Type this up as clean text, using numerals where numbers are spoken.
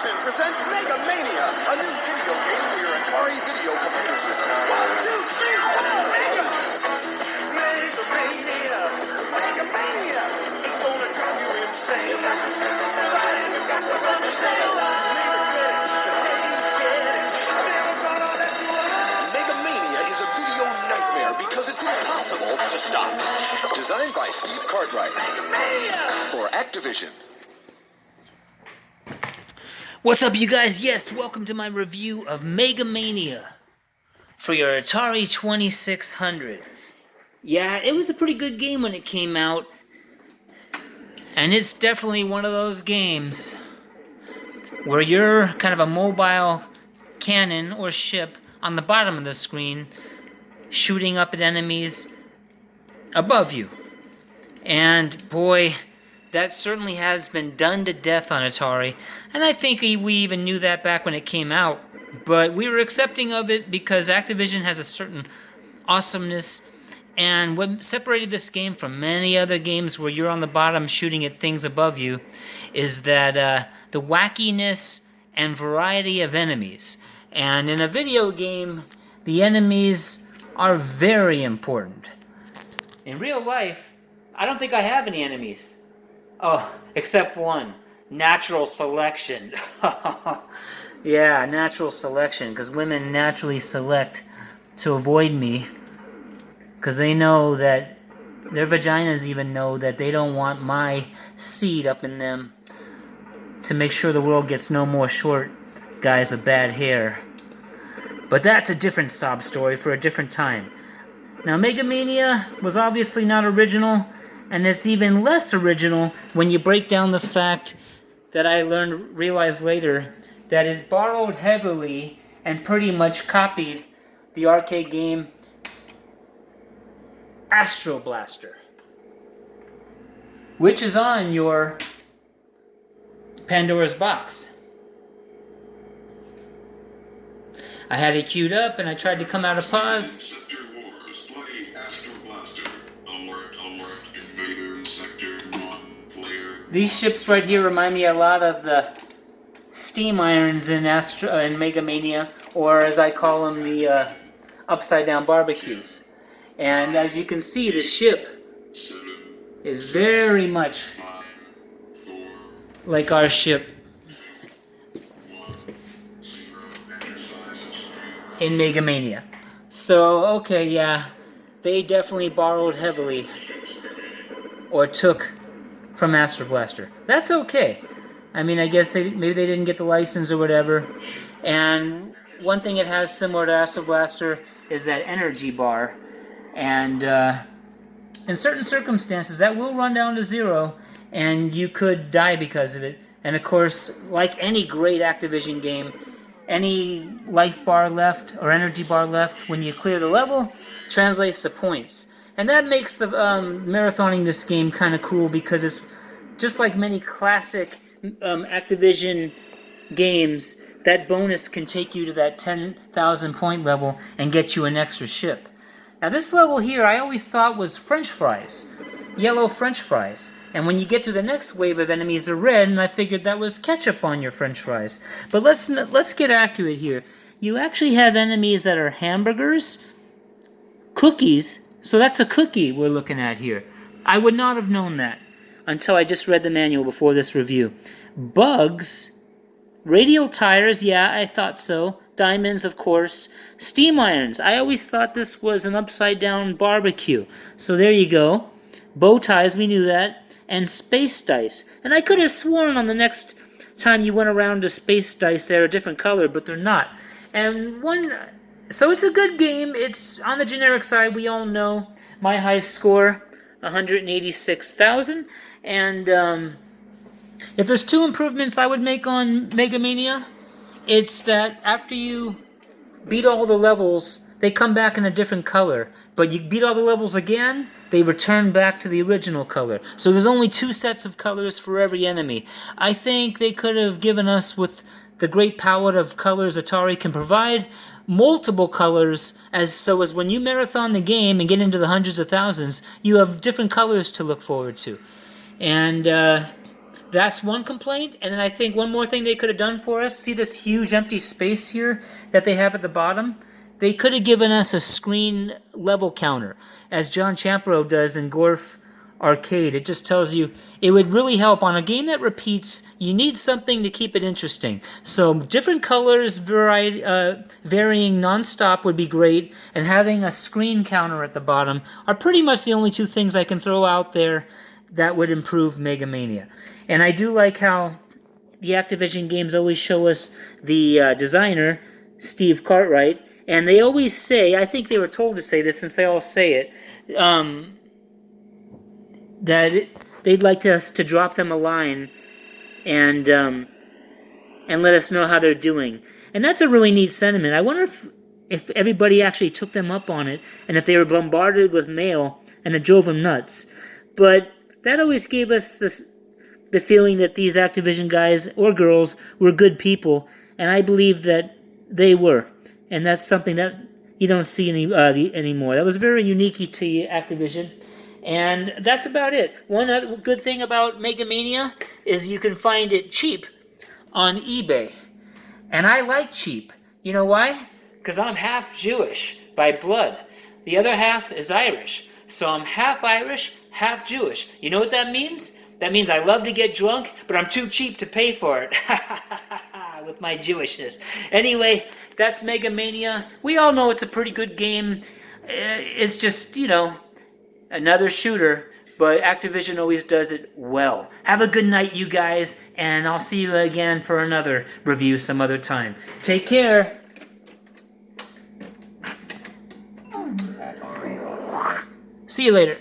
Activision presents MEGAMANIA, a new video game for your Atari video computer system. 1, 2, 3, 4, Mega! MEGAMANIA! MEGAMANIA! It's gonna drive you insane. You got to set this alive, you got to run to stay alive. MEGAMANIA is a video nightmare because it's impossible to stop. Designed by Steve Cartwright for Activision. What's up, you guys? Yes, welcome to my review of MEGAMANIA for your Atari 2600. Yeah, it was a pretty good game when it came out, and it's definitely one of those games where you're kind of a mobile cannon or ship on the bottom of the screen shooting up at enemies above you. And boy, that certainly has been done to death on Atari, and I think we even knew that back when it came out, but we were accepting of it because Activision has a certain awesomeness, and what separated this game from many other games where you're on the bottom shooting at things above you is that the wackiness and variety of enemies. And in a video game, the enemies are very important. In real life, I don't think I have any enemies. Oh, except one. Natural selection. Yeah, natural selection, because women naturally select to avoid me, because they know that, their vaginas even know that they don't want my seed up in them to make sure the world gets no more short guys with bad hair. But that's a different sob story for a different time. Now, MEGAMANIA was obviously not original, and it's even less original when you break down the fact that I realized later that it borrowed heavily and pretty much copied the arcade game Astro Blaster, which is on your Pandora's box. I had it queued up and I tried to come out of pause. These ships right here remind me a lot of the steam irons in MEGAMANIA, or as I call them, the upside down barbecues. And as you can see, the ship is very much like our ship in MEGAMANIA. So, okay, yeah, they definitely borrowed heavily, or took from Astro Blaster. That's okay. I mean, I guess maybe they didn't get the license or whatever. And one thing it has similar to Astro Blaster is that energy bar. And in certain circumstances, that will run down to zero, and you could die because of it. And of course, like any great Activision game, any life bar left or energy bar left when you clear the level translates to points. And that makes the marathoning this game kind of cool, because it's just like many classic Activision games, that bonus can take you to that 10,000 point level and get you an extra ship. Now this level here I always thought was French fries, yellow French fries. And when you get through the next wave of enemies, they're red, and I figured that was ketchup on your French fries. But let's get accurate here. You actually have enemies that are hamburgers, cookies. So that's a cookie we're looking at here. I would not have known that until I just read the manual before this review. Bugs, radial tires, yeah, I thought so. Diamonds, of course. Steam irons, I always thought this was an upside down barbecue. So there you go. Bow ties, we knew that. And space dice. And I could have sworn on the next time you went around to space dice they're a different color, but they're not. And so it's a good game. It's on the generic side. We all know my high score, 186,000. And if there's two improvements I would make on MEGAMANIA, it's that after you beat all the levels, they come back in a different color. But you beat all the levels again, they return back to the original color. So there's only two sets of colors for every enemy. I think they could have given us, with the great palette of colors Atari can provide, multiple colors, so as when you marathon the game and get into the hundreds of thousands, you have different colors to look forward to. And That's one complaint. And then I think one more thing they could have done for us. See this huge empty space here that they have at the bottom? They could have given us a screen level counter, as John Champero does in Gorf Arcade. It just tells you, it would really help on a game that repeats. You need something to keep it interesting. So different colors, varying non-stop would be great, and having a screen counter at the bottom are pretty much the only two things I can throw out there that would improve Megamania. And I do like how the Activision games always show us the designer, Steve Cartwright, and they always say, I think they were told to say this since they all say it, that they'd like us to drop them a line and let us know how they're doing. And that's a really neat sentiment. I wonder if everybody actually took them up on it, and if they were bombarded with mail and it drove them nuts. But that always gave us the feeling that these Activision guys or girls were good people, and I believe that they were. And that's something that you don't see anymore. That was very unique to Activision. And that's about it. One other good thing about Megamania is you can find it cheap on eBay. And I like cheap. You know why? Because I'm half Jewish by blood. The other half is Irish. So I'm half Irish, half Jewish. You know what that means? That means I love to get drunk, but I'm too cheap to pay for it. With my Jewishness. Anyway, that's Megamania. We all know it's a pretty good game. It's just, another shooter, but Activision always does it well. Have a good night, you guys, and I'll see you again for another review some other time. Take care. See you later.